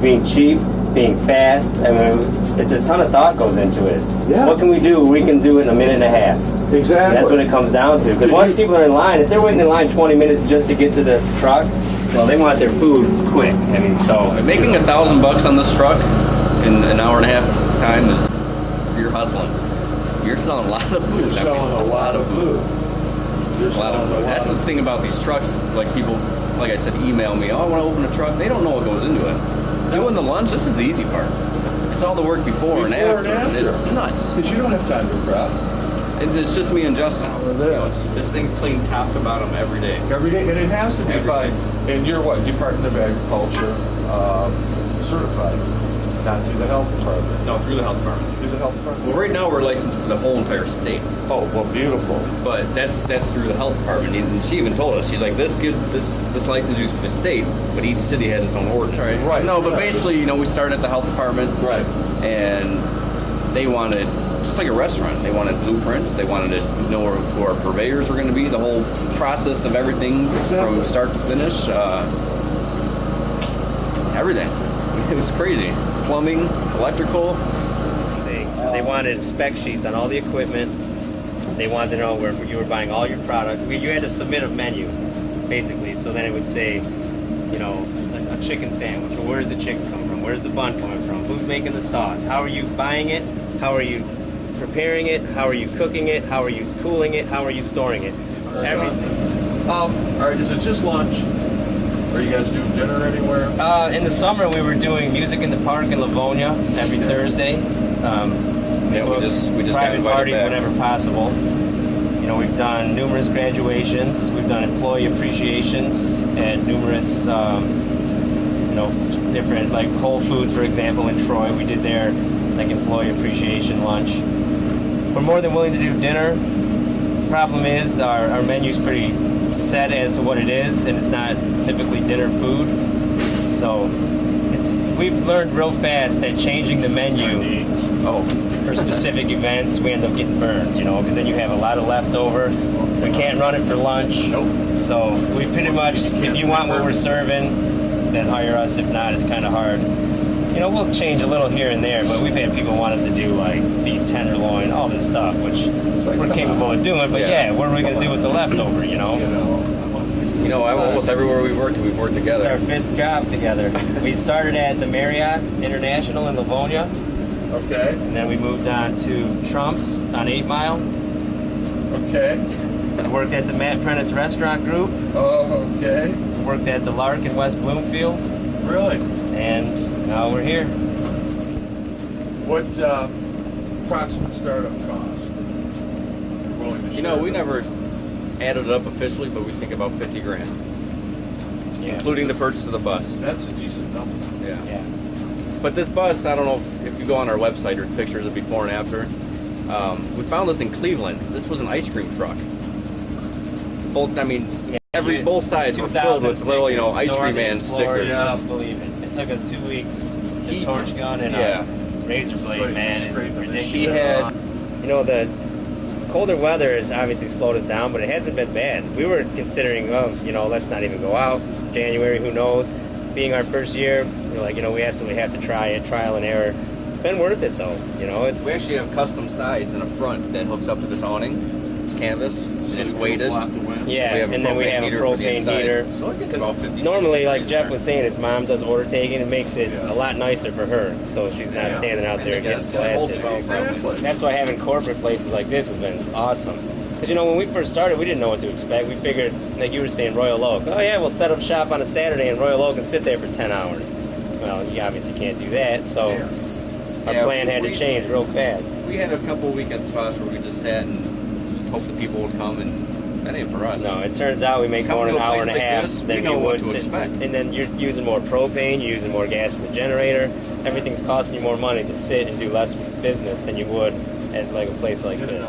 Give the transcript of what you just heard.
Being cheap, being fast. I mean, it's a ton of thought goes into it. Yeah. What can we do? We can do it in a minute and a half. Exactly. And that's what it comes down to. Because once people are in line, if they're waiting in line 20 minutes just to get to the truck, well, they want their food quick. I mean, so making $1,000 on this truck in an hour and a half time is, you're hustling. You're selling a lot of food. You're selling a lot of food. A lot of food. That's the thing about these trucks. Like people, like I said, email me. Oh, I want to open a truck. They don't know what goes into it. Doing the lunch, this is the easy part. It's all the work before and after. It's nuts. Because you don't have time to prep. It's just me and Justin. This thing's clean top to bottom every day. Every day, and it has to be by. And you're what? Department of Agriculture certified. Not through the health department. No, through the health department. Through the health department. Well, right now we're licensed for the whole entire state. Oh, well, beautiful. But that's through the health department. And she even told us, she's like, this license is for the state, but each city has its own ordinance. Right. No, but basically, we started at the health department. Right. And they wanted, just like a restaurant, they wanted blueprints. They wanted to know who our purveyors were going to be, the whole process of everything from start to finish. Everything. It was crazy. Plumbing, electrical. They wanted spec sheets on all the equipment. They wanted to know where you were buying all your products. You had to submit a menu, basically. So then it would say, a chicken sandwich. Well, where does the chicken come from? Where's the bun coming from? Who's making the sauce? How are you buying it? How are you preparing it? How are you cooking it? How are you cooling it? How are you storing it? Everything. All right, is it just lunch? Are you guys doing dinner anywhere? In the summer, we were doing music in the park in Livonia every Thursday. We just private parties whenever possible. We've done numerous graduations. We've done employee appreciations at numerous, different, like Whole Foods, for example, in Troy. We did their employee appreciation lunch. We're more than willing to do dinner. Problem is, our menu's pretty set as to what it is, and it's not typically dinner food. So we've learned real fast that changing the menu for specific events, we end up getting burned, because then you have a lot of leftover. We can't run it for lunch. Nope. So we pretty much, if you want what we're serving, then hire us. If not, it's kind of hard. We'll change a little here and there, but we've had people want us to do beef tenderloin, all this stuff, which we're capable of doing. But what are we going to do with the leftover? Almost everywhere we've worked together. It's our fifth job together. We started at the Marriott International in Livonia. Okay. And then we moved on to Trump's on 8 Mile. Okay. I worked at the Matt Prentice Restaurant Group. Oh, okay. Worked at the Lark in West Bloomfield. Really? And now we're here. What approximate startup cost? You're willing to share? We never added it up officially, but we think about 50 grand, including the purchase of the bus. That's a decent number. Yeah. But this bus, I don't know if you go on our website, there's pictures of before and after. We found this in Cleveland. This was an ice cream truck. Both sides were filled with little, ice cream man stickers. Yeah, believe it. It took us 2 weeks. The torch gun and a razor blade, man. It's ridiculous. He had, the colder weather has obviously slowed us down, but it hasn't been bad. We were considering, let's not even go out. January, who knows? Being our first year, we're like, we absolutely have to try it, trial and error. It's been worth it though, We actually have custom sides in the front that hooks up to this awning. It's canvas, it's weighted. Yeah, and then we have a propane heater. So it gets about 50. Normally, like Jeff was saying, his mom does order taking. It makes it a lot nicer for her, so she's not standing out there getting blasted. That's why having corporate places like this has been awesome. Because, when we first started, we didn't know what to expect. We figured, like you were saying, Royal Oak. Oh, yeah, we'll set up shop on a Saturday in Royal Oak and sit there for 10 hours. Well, you obviously can't do that, so our plan had to change real fast. We had a couple weekend spots where we just sat and hoped the people would come, and that ain't for us. No, it turns out we make more than an hour and a half than you would sit. Expect. And then you're using more propane, you're using more gas in the generator. Everything's costing you more money to sit and do less business than you would at a place like this.